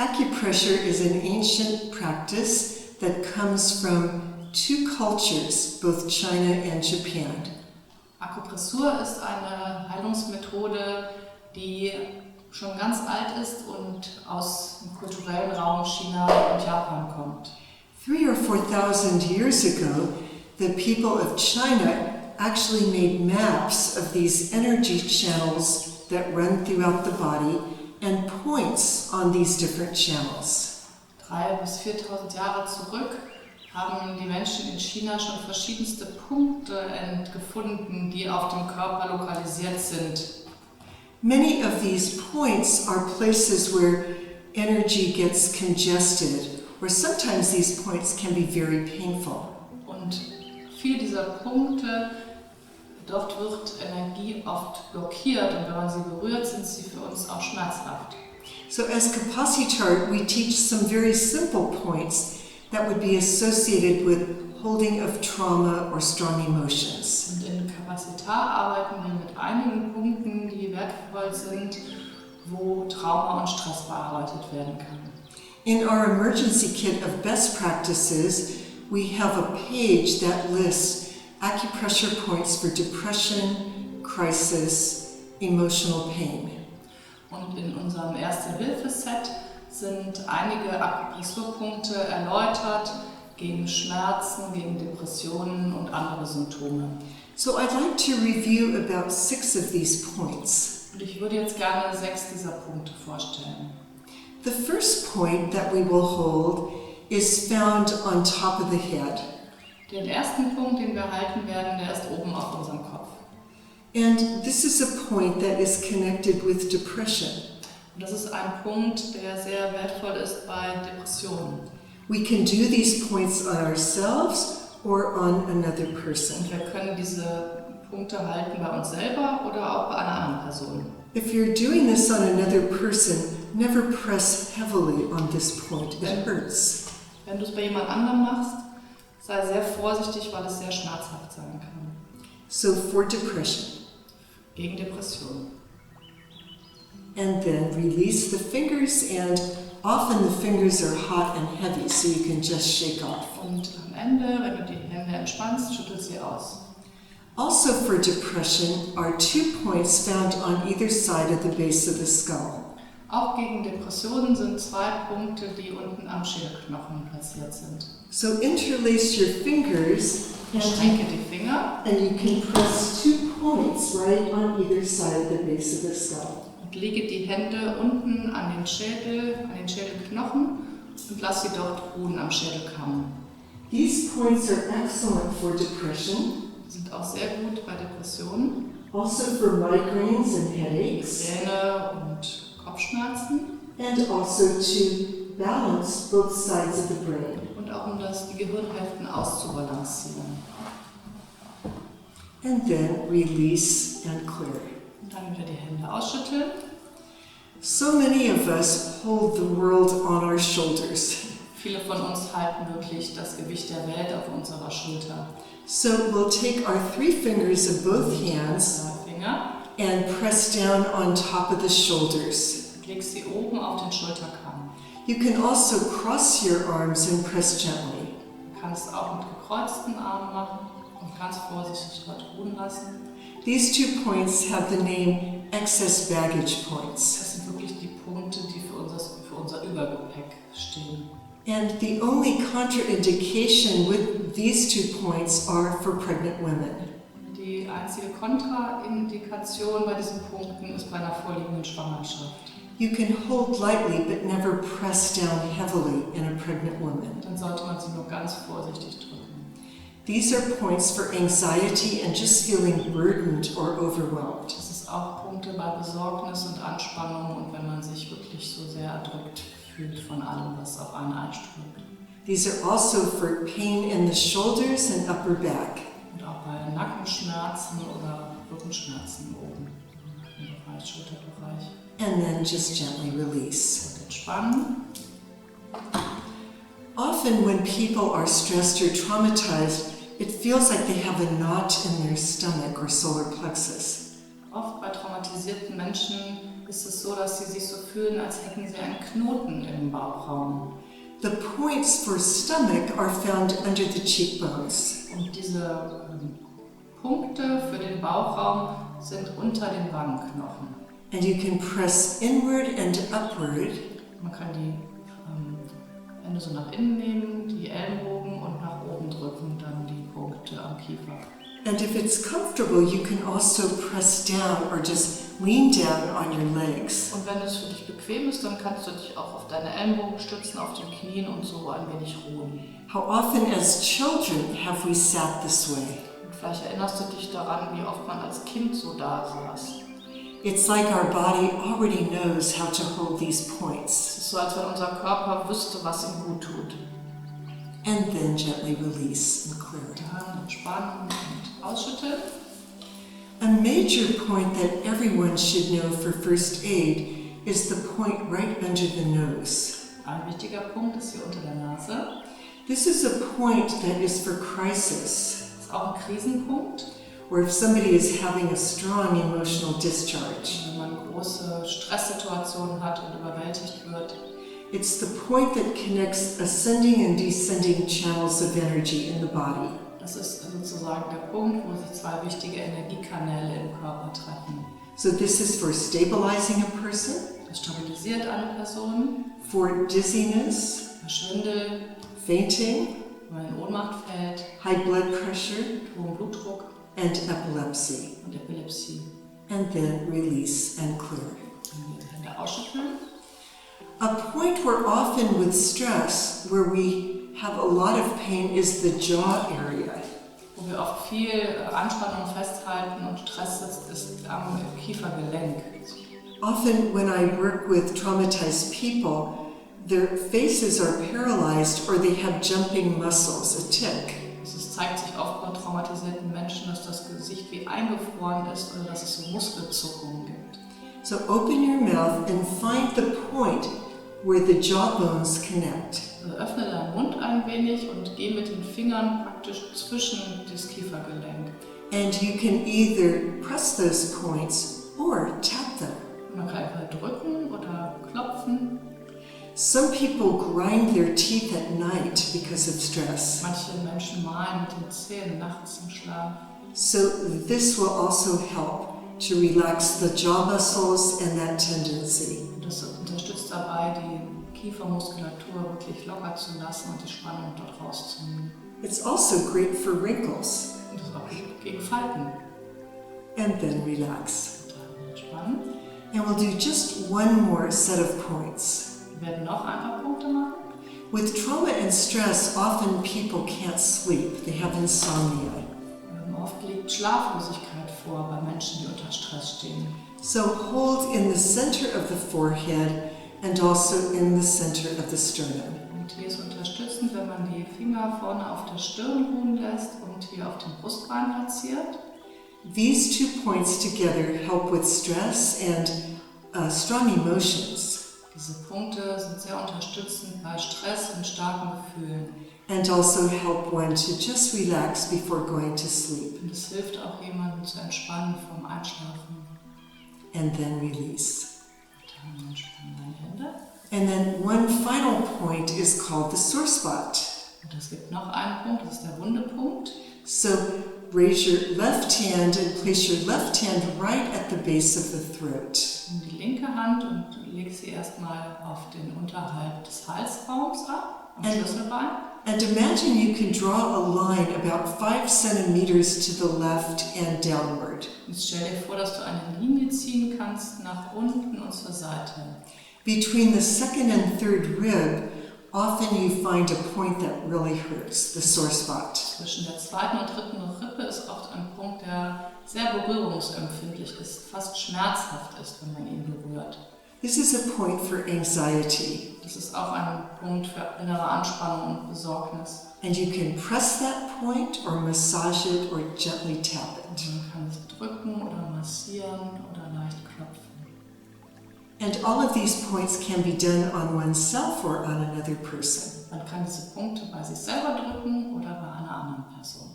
Acupressure is an ancient practice that comes from two cultures, both China and Japan. Akupressur ist eine Heilungsmethode, die schon ganz alt ist und aus dem kulturellen Raum China und Japan kommt. 3,000 or 4,000 years ago, the people of China actually made maps of these energy channels that run throughout the body and points on these different channels. 3.000 bis 4.000 Jahre zurück haben die Menschen in China schon verschiedenste Punkte gefunden, die auf dem Körper lokalisiert sind. Many of these points are places where energy gets congested, or sometimes these points can be very painful. Und viele dieser Punkte, dort wird Energie oft blockiert und wenn man sie berührt, sind sie für uns auch schmerzhaft. So as Capacitar, we teach some very simple points that would be associated with holding of trauma or strong emotions. Und in Capacitar arbeiten wir mit einigen Punkten, die wertvoll sind, wo Trauma und Stress bearbeitet werden kann. In our emergency kit of best practices, we have a page that lists acupressure points for depression, crisis, emotional pain. Und in unserem Erste-Hilfe-Set sind einige Akupressurpunkte erläutert gegen Schmerzen, gegen Depressionen und andere Symptome. So I'd like to review about 6 of these points. Und ich würde jetzt gerne 6 dieser Punkte vorstellen. The first point that we will hold is found on top of the head. Den ersten Punkt, den wir halten werden, der ist oben auf unserem Kopf. And this is a point that is connected with depression. Und das ist ein Punkt, der sehr wertvoll ist bei Depressionen. We can do these points on ourselves or on another person. Und wir können diese Punkte halten bei uns selber oder auch bei einer anderen Person. If you're doing this on another person, never press heavily on this point. It hurts. Wenn du es bei jemand anderem machst, sei sehr vorsichtig, weil es sehr schmerzhaft sein kann. So for depression. Gegen Depressionen. And then release the fingers, and often the fingers are hot and heavy, so you can just shake off. Und am Ende, wenn du die Hände entspannst, schüttel sie aus. Also for depression are 2 points found on either side of the base of the skull. Auch gegen Depressionen sind 2 Punkte, die unten am Schädelknochen platziert sind. So interlace your fingers Strecke die Finger and you can press 2 points right on either side of the base of the skull. und lege die Hände unten an den Schädel, an den Schädelknochen und lass sie dort ruhen am Schädelkamm. These points are excellent for depression, Sind auch sehr gut bei Depressionen, also for migraines and headaches, Migräne und Kopfschmerzen and also to balance both sides of the brain. und auch um die Gehirnhälften auszubalancieren. And then release and clear. Und dann wieder die Hände ausschütteln. So many of us hold the world on our shoulders. Viele von uns halten wirklich das Gewicht der Welt auf unserer Schulter. So we'll take our 3 fingers of both hands 2 Finger, and press down on top of the shoulders. leg sie oben auf den Schulterkamm. You can also cross your arms and press gently. Du kannst auch mit gekreuzten Armen machen und ganz vorsichtig dort ruhen lassen. These 2 points have the name excess baggage points. Das sind wirklich die Punkte, die für unser Übergepäck stehen. And the only contraindication with these 2 points are for pregnant women. Die einzige Kontraindikation bei diesen Punkten ist bei einer vorliegenden Schwangerschaft. You can hold lightly but never press down heavily in a pregnant woman. Dann sollte man sie nur ganz vorsichtig drücken. These are points for anxiety and just feeling burdened or overwhelmed. Das ist auch Punkte bei Besorgnis und Anspannung und wenn man sich wirklich so sehr erdrückt fühlt von allem, was auf einen einströmt. These are also for pain in the shoulders and upper back. Und auch bei Nackenschmerzen oder Rückenschmerzen oben im Bereich, Schulterbereich. And then just gently release. Und entspannen. Often when people are stressed or traumatized, it feels like they have a knot in their stomach or solar plexus. Oft bei traumatisierten Menschen ist es so, dass sie sich so fühlen, als hätten sie einen Knoten im Bauchraum. The points for stomach are found under the cheekbones. Und diese Punkte für den Bauchraum sind unter den Wangenknochen. And you can press inward and upward. Man kann die Hände so nach innen nehmen, die Ellenbogen und nach oben drücken, dann die Punkte am Kiefer. And if it's comfortable, you can also press down or just lean down on your legs. Und wenn es für dich bequem ist, dann kannst du dich auch auf deine Ellenbogen stützen, auf den Knien und so ein wenig ruhen. How often as children have we sat this way? Und vielleicht erinnerst du dich daran, wie oft man als Kind so da saß. It's like our body already knows how to hold these Es points. ist so, als wenn unser Körper wüsste, was ihm gut tut. And then gently release and clear it. Dann entspannen und ausschütteln. A major point that everyone should know for first aid is the point right under the nose. Ein wichtiger Punkt ist hier unter der Nase. This is a point that is for crisis, Das ist auch ein Krisenpunkt. or if somebody is having a strong emotional discharge. Wenn man große Stresssituationen hat und überwältigt wird. It's the point that connects ascending and descending channels of energy in the body. Das ist sozusagen der Punkt, wo sich zwei wichtige Energiekanäle im Körper treffen. So this is for stabilizing a person, Das stabilisiert eine Person, for dizziness, bei Schwindel, fainting, wenn man in Ohnmacht fällt, high blood pressure, hohem Blutdruck and epilepsy. und Epilepsie. And then release and clear. Wenn wir die Hände ausschütteln. A point where often with stress, where we have a lot of pain, is the jaw area. Wo wir oft viel Anspannung festhalten und Stress sitzt, ist am Kiefergelenk. Often when I work with traumatized people, their faces are paralyzed or they have jumping muscles, a tic. Es zeigt sich oft bei traumatisierten Menschen, dass das Gesicht wie eingefroren ist oder dass es so Muskelzuckungen gibt. So open your mouth and find the point where the jawbones connect. Also öffne deinen Mund ein wenig und geh mit den Fingern praktisch zwischen das Kiefergelenk. And you can either press those points or tap them. Man kann einfach drücken oder klopfen. Some people grind their teeth at night because of stress. Manche Menschen malen mit den Zähnen nachts im Schlaf. So this will also help to relax the jaw muscles and that tendency. Und das unterstützt dabei, die Kiefermuskulatur wirklich locker zu lassen und die Spannung dort rauszunehmen. It's also great for wrinkles. Und das ist auch gut gegen Falten. And then relax. Dann entspannen. And we'll do just one more set of points. Wir werden noch ein paar Punkte machen. With trauma and stress, often people can't sleep. They have insomnia. Oft liegt Schlaflosigkeit vor bei Menschen, die unter Stress stehen. So hold in the center of the forehead and also in the center of the sternum. Und hier ist unterstützend, wenn man die Finger vorne auf der Stirn ruhen lässt und hier auf dem Brustbein platziert. These 2 points together help with stress and strong emotions. Diese Punkte sind sehr unterstützend bei Stress und starken Gefühlen. And also help one to just relax before going to sleep. Und es hilft auch jemandem zu entspannen vorm Einschlafen. And then release. Dann entspannen deine Hände. And then one final point is called the sore spot. Und es gibt noch einen Punkt, das ist der Wundepunkt. So raise your left hand and place your left hand right at the base of the throat. Nimm die linke Hand und leg sie erstmal auf den Unterhalb des Halsraums ab, am Schlüsselbein. And imagine you can draw a line about 5 centimeters to the left and downward. Jetzt stell dir vor, dass du eine Linie ziehen kannst nach unten und zur Seite. Between the second and third rib, often you find a point that really hurts, the sore spot. Zwischen der zweiten und dritten Rippe ist oft ein Punkt, der sehr berührungsempfindlich ist, fast schmerzhaft ist, wenn man ihn berührt. This is a point for anxiety. Das ist auch ein Punkt für innere Anspannung und Besorgnis. And you can press that point or massage it or gently tap it. Man kann es drücken oder massieren oder leicht klopfen. And all of these points can be done on oneself or on another person. Man kann diese Punkte bei sich selber drücken oder bei einer anderen Person.